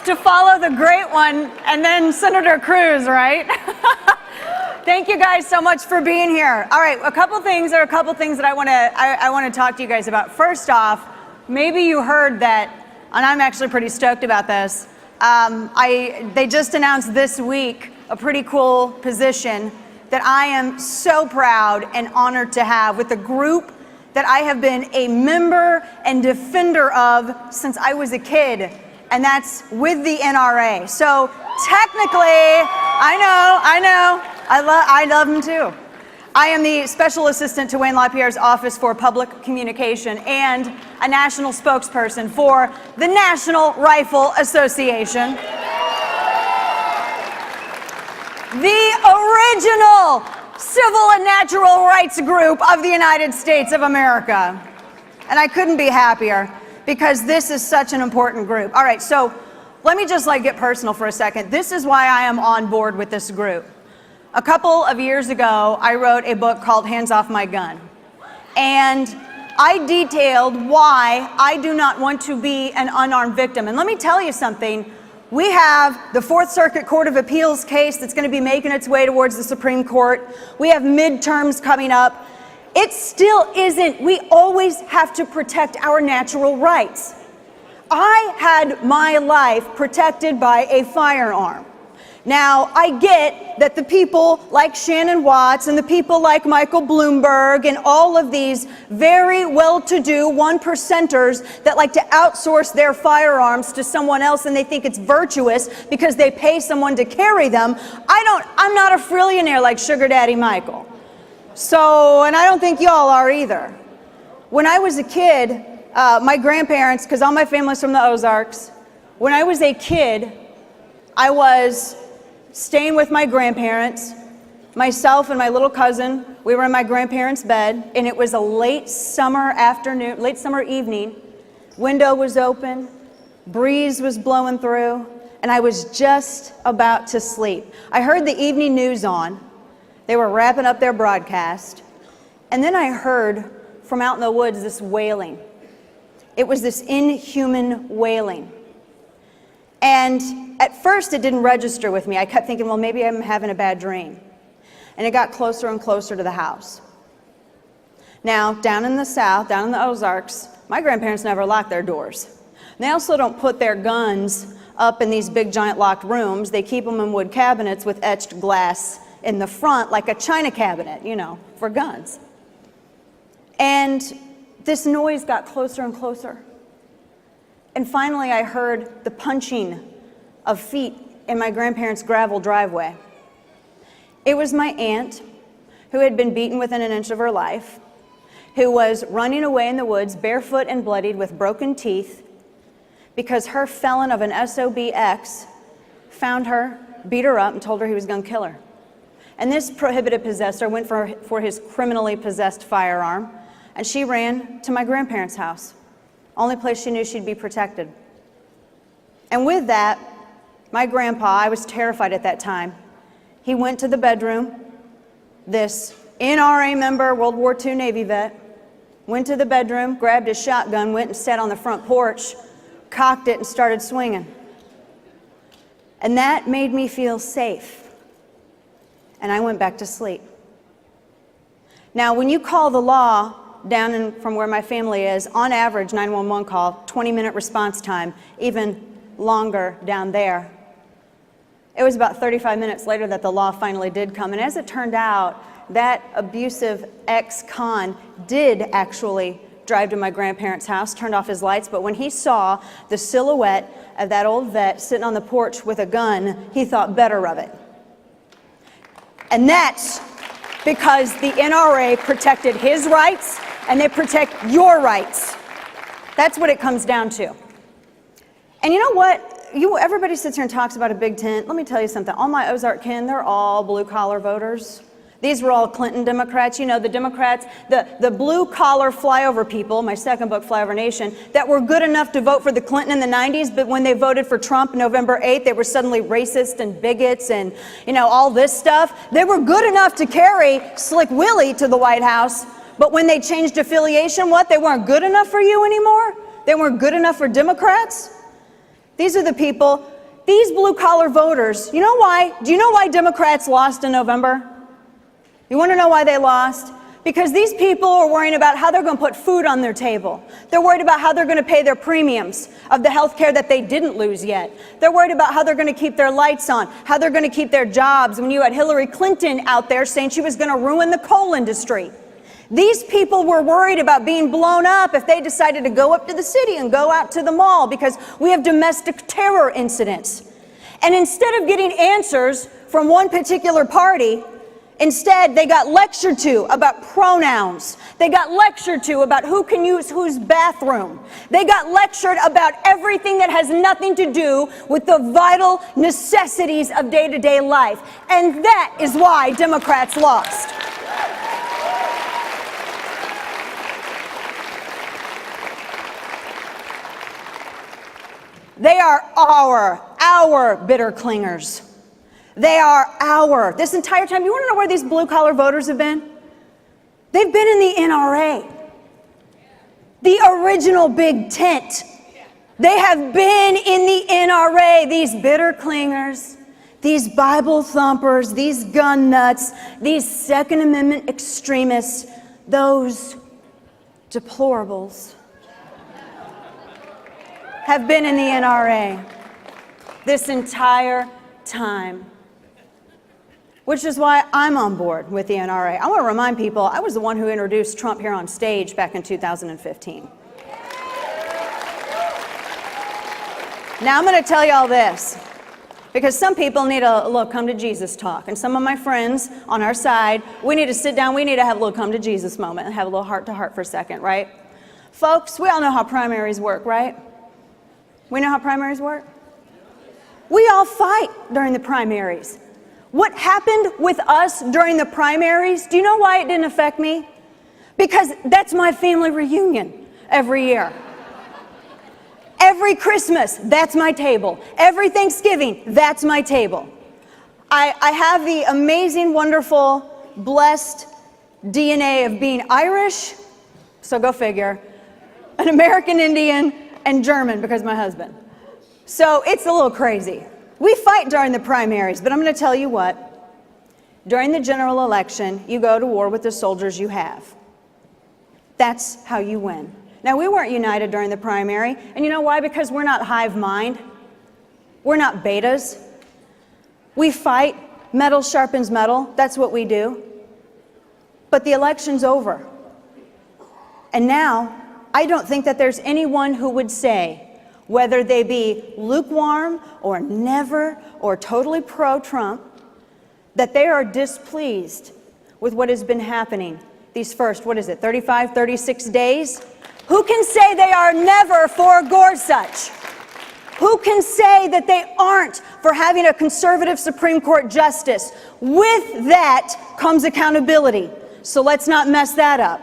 to follow the great one and then Senator Cruz, right? Thank you guys so much for being here. All right, a couple things that I want to talk to you guys about. First off, maybe you heard that, and I'm actually pretty stoked about this. They just announced this week a pretty cool position that I am so proud and honored to have with a group that I have been a member and defender of since I was a kid, and that's with the NRA. So technically, I love them too. I am the special assistant to Wayne LaPierre's Office for Public Communication and a national spokesperson for the National Rifle Association. The original civil and natural rights group of the United States of America. And I couldn't be happier because this is such an important group. All right, so let me just get personal for a second. This is why I am on board with this group. A couple of years ago, I wrote a book called Hands Off My Gun. And I detailed why I do not want to be an unarmed victim. And let me tell you something. We have the Fourth Circuit Court of Appeals case that's going to be making its way towards the Supreme Court. We have midterms coming up. It still isn't. We always have to protect our natural rights. I had my life protected by a firearm. Now, I get that the people like Shannon Watts and the people like Michael Bloomberg and all of these very well-to-do one-percenters that like to outsource their firearms to someone else and they think it's virtuous because they pay someone to carry them. I'm not a frillionaire like Sugar Daddy Michael. So, and I don't think y'all are either. When I was a kid, my grandparents, because all my family's from the Ozarks, when I was a kid, I was staying with my grandparents, myself and my little cousin. We were in my grandparents' bed, and it was a late summer evening. Window was open, breeze was blowing through, and I was just about to sleep. I heard the evening news on. They were wrapping up their broadcast, and then I heard from out in the woods this wailing. It was this inhuman wailing. And at first it didn't register with me. I kept thinking, well, maybe I'm having a bad dream. And it got closer and closer to the house. Now, down in the South, down in the Ozarks, my grandparents never locked their doors. They also don't put their guns up in these big giant locked rooms. They keep them in wood cabinets with etched glass in the front, like a china cabinet, for guns. And this noise got closer and closer. And finally, I heard the punching of feet in my grandparents' gravel driveway. It was my aunt, who had been beaten within an inch of her life, who was running away in the woods, barefoot and bloodied with broken teeth, because her felon of an SOB ex found her, beat her up, and told her he was going to kill her. And this prohibited possessor went for his criminally possessed firearm, and she ran to my grandparents' house. Only place she knew she'd be protected. And with that, my grandpa, I was terrified at that time, he went to the bedroom, this NRA member, World War II Navy vet, went to the bedroom, grabbed his shotgun, went and sat on the front porch, cocked it and started swinging. And that made me feel safe. And I went back to sleep. Now, when you call the law, down from where my family is, on average, 911 call, 20-minute response time, even longer down there. It was about 35 minutes later that the law finally did come. And as it turned out, that abusive ex-con did actually drive to my grandparents' house, turned off his lights, but when he saw the silhouette of that old vet sitting on the porch with a gun, he thought better of it. And that's because the NRA protected his rights and they protect your rights. That's what it comes down to. And you know what? Everybody sits here and talks about a big tent. Let me tell you something. All my Ozark kin, they're all blue-collar voters. These were all Clinton Democrats. The Democrats, the blue-collar flyover people, my second book, Flyover Nation, that were good enough to vote for the Clinton in the 90s, but when they voted for Trump November 8th, they were suddenly racist and bigots and, all this stuff. They were good enough to carry Slick Willie to the White House, but when they changed affiliation, they weren't good enough for you anymore? They weren't good enough for Democrats? These are the people These blue-collar voters, you know why? Do you know why Democrats lost in November? You want to know why they lost? Because these people are worrying about how they're going to put food on their table. They're worried about how they're going to pay their premiums of the health care that they didn't lose yet. They're worried about how they're going to keep their lights on, how they're going to keep their jobs. When you had Hillary Clinton out there saying she was going to ruin the coal industry. These people were worried about being blown up if they decided to go up to the city and go out to the mall because we have domestic terror incidents. And instead of getting answers from one particular party, instead, they got lectured to about pronouns. They got lectured to about who can use whose bathroom. They got lectured about everything that has nothing to do with the vital necessities of day-to-day life. And that is why Democrats lost. They are our bitter clingers. They are this entire time. You want to know where these blue-collar voters have been? They've been in the NRA, the original big tent. They have been in the NRA, these bitter clingers, these Bible thumpers, these gun nuts, these Second Amendment extremists, those deplorables have been in the NRA this entire time. Which is why I'm on board with the NRA. I want to remind people, I was the one who introduced Trump here on stage back in 2015. Now I'm going to tell you all this, because some people need a little come to Jesus talk. And some of my friends on our side, we need to sit down, we need to have a little come to Jesus moment and have a little heart to heart for a second, right? Folks, we all know how primaries work, right? We know how primaries work? We all fight during the primaries. What happened with us during the primaries, do you know why it didn't affect me? Because that's my family reunion every year. Every Christmas, that's my table. Every Thanksgiving, that's my table. I have the amazing, wonderful, blessed DNA of being Irish, so go figure, an American Indian, and German because of my husband. So it's a little crazy. We fight during the primaries, but I'm going to tell you what. During the general election, you go to war with the soldiers you have. That's how you win. Now, we weren't united during the primary, and you know why? Because we're not hive mind. We're not betas. We fight. Metal sharpens metal. That's what we do. But the election's over. And now, I don't think that there's anyone who would say, whether they be lukewarm or never or totally pro-Trump, that they are displeased with what has been happening these first, 35, 36 days? Who can say they are never for Gorsuch? Who can say that they aren't for having a conservative Supreme Court justice? With that comes accountability. So let's not mess that up.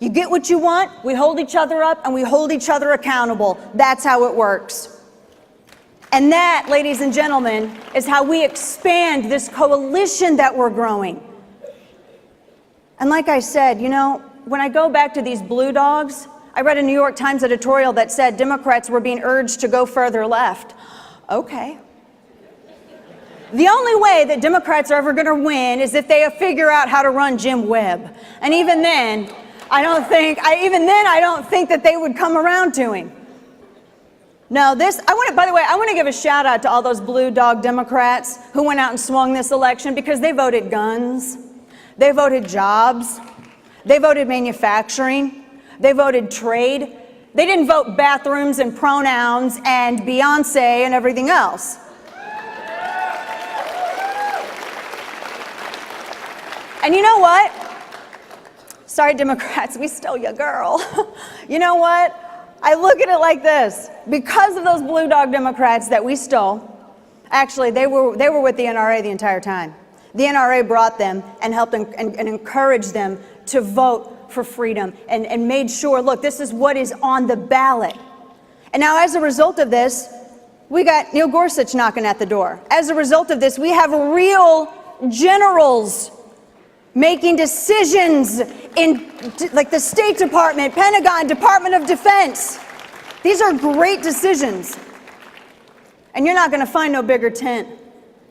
You get what you want, we hold each other up, and we hold each other accountable. That's how it works. And that, ladies and gentlemen, is how we expand this coalition that we're growing. And like I said, you know, when I go back to these blue dogs, I read a New York Times editorial that said Democrats were being urged to go further left. Okay. The only way that Democrats are ever going to win is if they figure out how to run Jim Webb. And even then, I don't think that they would come around to him. No, by the way, I want to give a shout out to all those blue dog Democrats who went out and swung this election because they voted guns, they voted jobs, they voted manufacturing, they voted trade. They didn't vote bathrooms and pronouns and Beyonce and everything else. And you know what? Sorry, Democrats, we stole your girl. You know what? I look at it like this. Because of those blue dog Democrats that we stole, actually, they were with the NRA the entire time. The NRA brought them and helped them and encouraged them to vote for freedom and made sure, look, this is what is on the ballot. And now as a result of this, we got Neil Gorsuch knocking at the door. As a result of this, we have real generals making decisions in like the State Department, Pentagon, Department of Defense. These are great decisions. And you're not going to find no bigger tent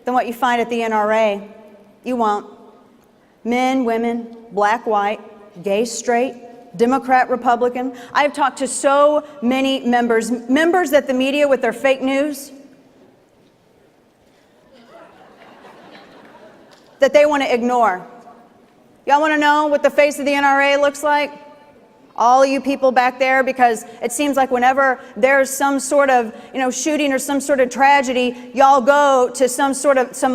than what you find at the NRA. You won't. Men, women, black, white, gay, straight, Democrat, Republican. I've talked to so many members that the media with their fake news, that they want to ignore. Y'all want to know what the face of the NRA looks like? All of you people back there, because it seems like whenever there's some sort of, shooting or some sort of tragedy, y'all go to some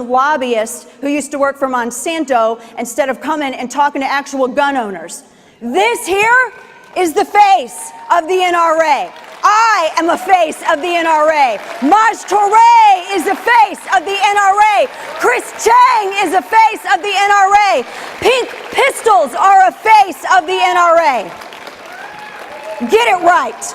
lobbyist who used to work for Monsanto instead of coming and talking to actual gun owners. This here is the face of the NRA. I am a face of the NRA. Maj Touré is a face of the NRA. Chris Chang is a face of the NRA. Pink Pistols are a face of the NRA. Get it right.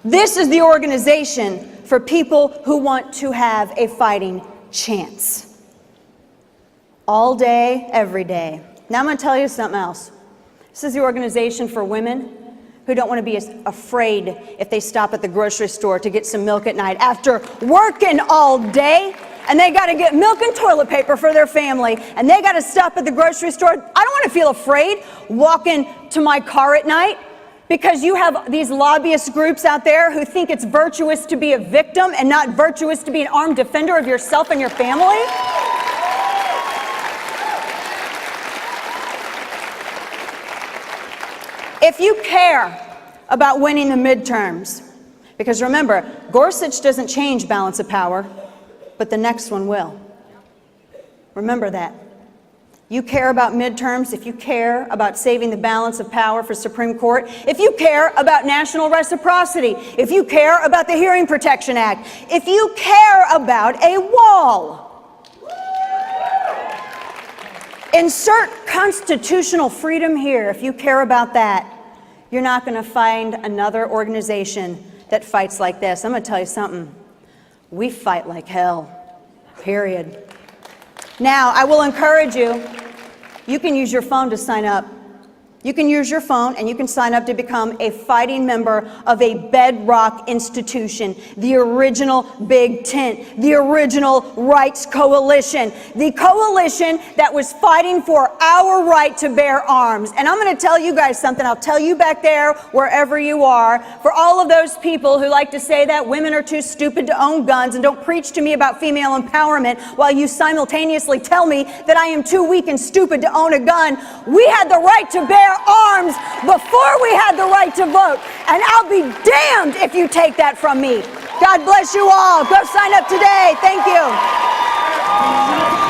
This is the organization for people who want to have a fighting chance. All day, every day. Now I'm going to tell you something else. This is the organization for women who don't want to be afraid if they stop at the grocery store to get some milk at night after working all day. And they got to get milk and toilet paper for their family, and they got to stop at the grocery store. I don't want to feel afraid walking to my car at night because you have these lobbyist groups out there who think it's virtuous to be a victim and not virtuous to be an armed defender of yourself and your family. If you care about winning the midterms, because remember, Gorsuch doesn't change balance of power, but the next one will. Remember that. You care about midterms, if you care about saving the balance of power for Supreme Court, if you care about national reciprocity, if you care about the Hearing Protection Act, if you care about a wall, insert constitutional freedom here. If you care about that, you're not going to find another organization that fights like this. I'm going to tell you something. We fight like hell, period. Now, I will encourage you, you can use your phone to sign up. You can use your phone and you can sign up to become a fighting member of a bedrock institution, the original Big Tent, the original Rights Coalition, the coalition that was fighting for our right to bear arms. And I'm going to tell you guys something. I'll tell you back there, wherever you are, for all of those people who like to say that women are too stupid to own guns and don't preach to me about female empowerment while you simultaneously tell me that I am too weak and stupid to own a gun. We had the right to bear arms before we had the right to vote, and I'll be damned if you take that from me. God bless you all. Go sign up today. Thank you.